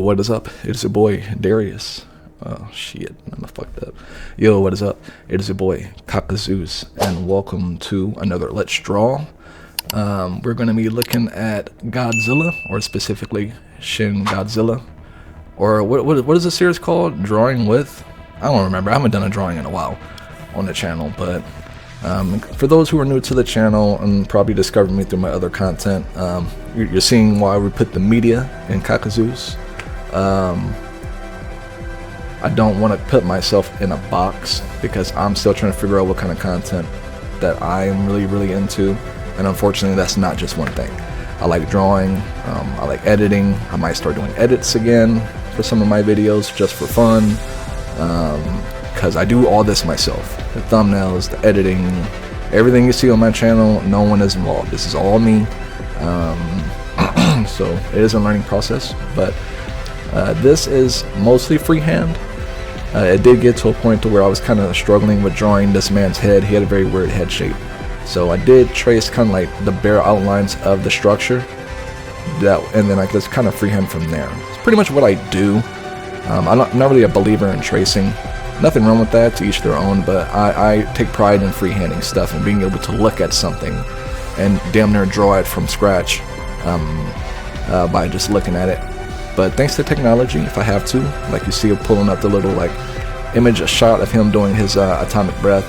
what is up? It's your boy Darius. Oh shit, I'm fucked up. Yo, what is up? It is your boy Kakazoos, and welcome to another Let's Draw. We're gonna be looking at Godzilla, or specifically Shin Godzilla, or what is the series called? Drawing with? I don't remember. I haven't done a drawing in a while on the channel, but for those who are new to the channel and probably discovered me through my other content, you're seeing why we put the media in Kakazoos. I don't want to put myself in a box because I'm still trying to figure out what kind of content that I'm really into, and unfortunately that's not just one thing. I like drawing, I like editing. I might start doing edits again for some of my videos just for fun, because I do all this myself. The thumbnails, the editing, everything you see on my channel, no one is involved. This is all me. So it is a learning process, but this is mostly freehand. It did get to a point to where I was kind of struggling with drawing this man's head. He had a very weird head shape, so I did trace kind of like the bare outlines of the structure, and then I just kind of freehand from there. It's pretty much what I do. I'm not really a believer in tracing. Nothing wrong with that, to each their own, but I take pride in freehanding stuff and being able to look at something and damn near draw it from scratch by just looking at it. But thanks to technology, if I have to, like you see pulling up the little like image, a shot of him doing his atomic breath,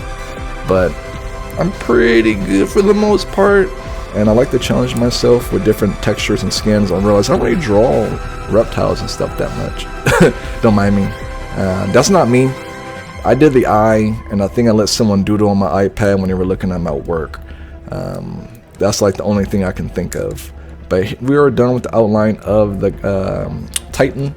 but I'm pretty good for the most part, and I like to challenge myself with different textures and skins. I realize I don't really draw reptiles and stuff that much. Don't mind me. That's not me. I did the eye, and I think I let someone doodle on my iPad when they were looking at my work. That's like the only thing I can think of. But we are done with the outline of the Titan,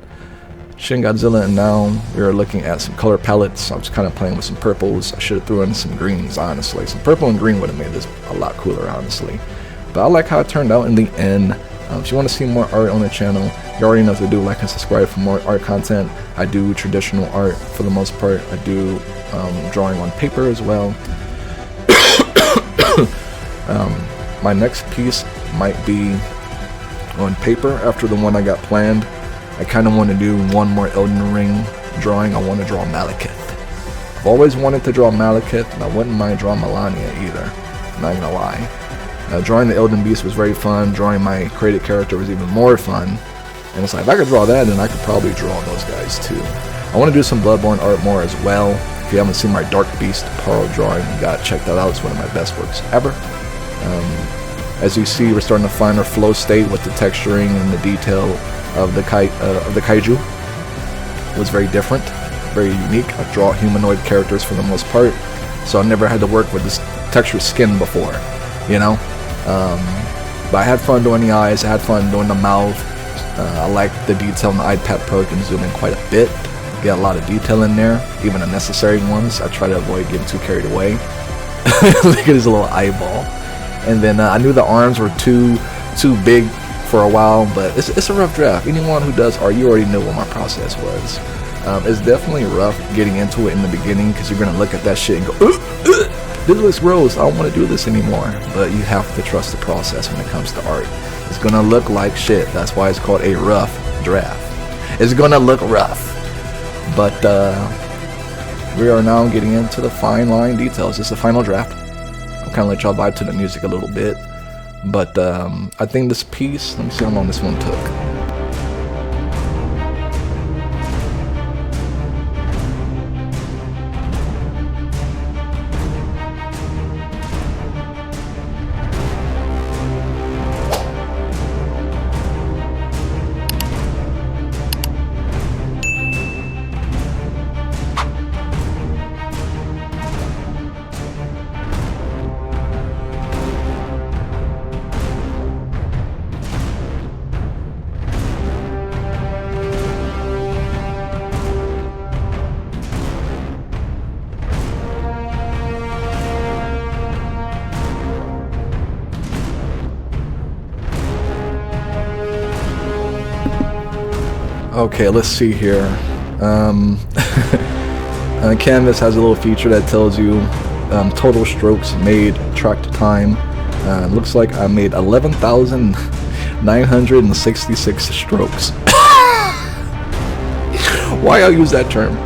Shin Godzilla, and now we are looking at some color palettes. I was kind of playing with some purples. I should have threw in some greens, honestly. Some purple and green would have made this a lot cooler, honestly. But I like how it turned out in the end. If you want to see more art on the channel, you already know what to do. Like and subscribe for more art content. I do traditional art for the most part. I do drawing on paper as well. My next piece might be on paper after the one I got planned. I kind of want to do one more Elden Ring drawing. I want to draw Malekith. I've always wanted to draw Malekith, and I wouldn't mind drawing Melania either. I'm not gonna lie. Drawing the Elden Beast was very fun. Drawing my created character was even more fun. And it's like, if I could draw that, then I could probably draw those guys too. I want to do some Bloodborne art more as well. If you haven't seen my Dark Beast Pearl drawing, you gotta check that out. It's one of my best works ever. As you see, we're starting to find our flow state with the texturing and the detail of the kaiju. It was very different, very unique. I draw humanoid characters for the most part, so I never had to work with this textured skin before, you know. But I had fun doing the eyes. I had fun doing the mouth. I like the detail in the iPad Pro. You can zoom in quite a bit, get a lot of detail in there, even unnecessary ones. I try to avoid getting too carried away. Look at his little eyeball. And then I knew the arms were too big for a while, but it's a rough draft. Anyone who does art, you already know what my process was. It's definitely rough getting into it in the beginning, because you're gonna look at that shit and go, this looks gross, I don't want to do this anymore. But you have to trust the process when it comes to art. It's gonna look like shit. That's why it's called a rough draft. It's gonna look rough, but we are now getting into the fine line details. It's the final draft. Kind of let y'all vibe to the music a little bit, but I think this piece, let me see how long this one took. Okay, let's see here. The canvas has a little feature that tells you total strokes made, tracked time. Looks like I made 11,966 strokes. Why I use that term?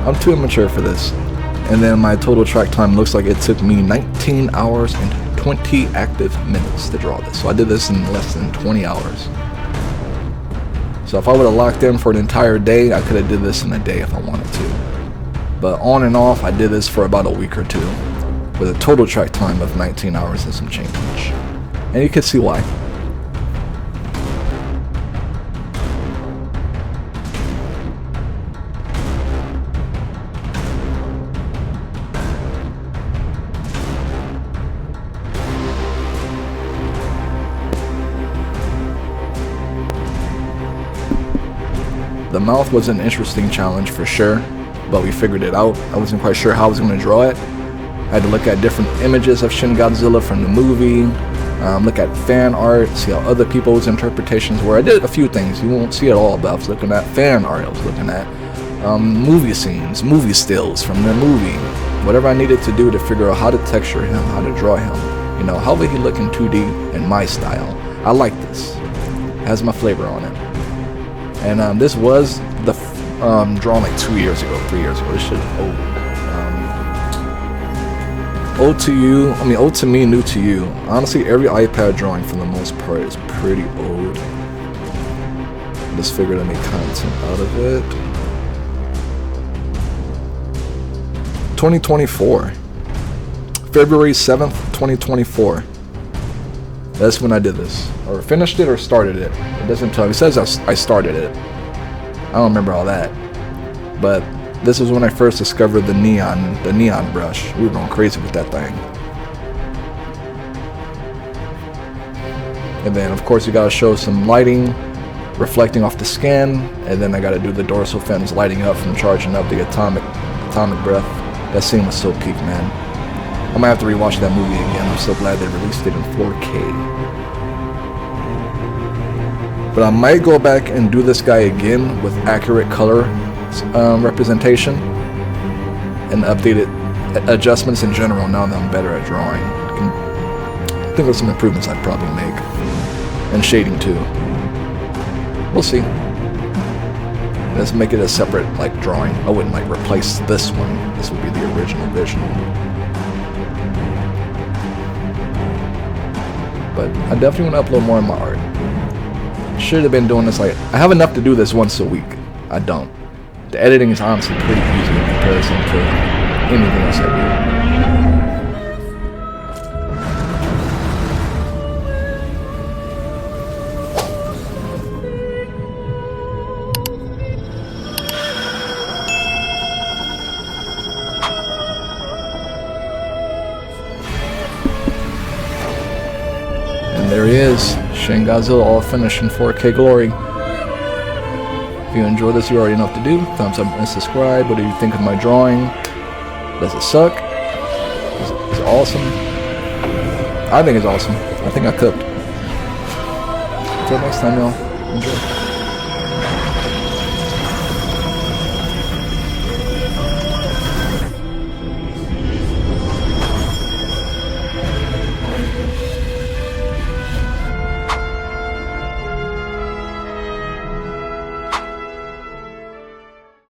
I'm too immature for this. And then my total track time looks like it took me 19 hours and 20 active minutes to draw this. So I did this in less than 20 hours. So if I would have locked in for an entire day, I could have did this in a day if I wanted to. But on and off, I did this for about a week or two, with a total track time of 19 hours and some change. And you can see why. The mouth was an interesting challenge for sure, but we figured it out. I wasn't quite sure how I was going to draw it. I had to look at different images of Shin Godzilla from the movie, look at fan art, see how other people's interpretations were. I did a few things. You won't see it all, but I was looking at fan art. I was looking at movie scenes, movie stills from the movie. Whatever I needed to do to figure out how to texture him, how to draw him. You know, how would he look in 2D in my style? I like this. It has my flavor on it. And this was the drawn like 2 years ago, 3 years ago. This shit is old. Old to you, I mean old to me, new to you. Honestly, every iPad drawing for the most part is pretty old. Just figured I make content out of it. 2024. February 7th, 2024. That's when I did this. Or finished it or started it. It doesn't tell me. It says I started it. I don't remember all that. But this was when I first discovered the neon brush. We were going crazy with that thing. And then of course you gotta show some lighting reflecting off the skin, and then I gotta do the dorsal fins lighting up from charging up the atomic breath. That scene was so peak, man. I might have to rewatch that movie again. I'm so glad they released it in 4K. But I might go back and do this guy again with accurate color representation and updated adjustments in general now that I'm better at drawing. I think there's some improvements I'd probably make. And shading too. We'll see. Let's make it a separate like drawing. I wouldn't like replace this one. This would be the original vision. But I definitely want to upload more of my art. Should have been doing this like, I have enough to do this once a week. I don't. The editing is honestly pretty easy in comparison to anything else I do. And there he is, Shin Godzilla all finished in 4K glory. If you enjoyed this, you already know what to do. Thumbs up and subscribe. What do you think of my drawing? Does it suck? Is it awesome? I think it's awesome. I think I cooked. Until next time, y'all. Enjoy.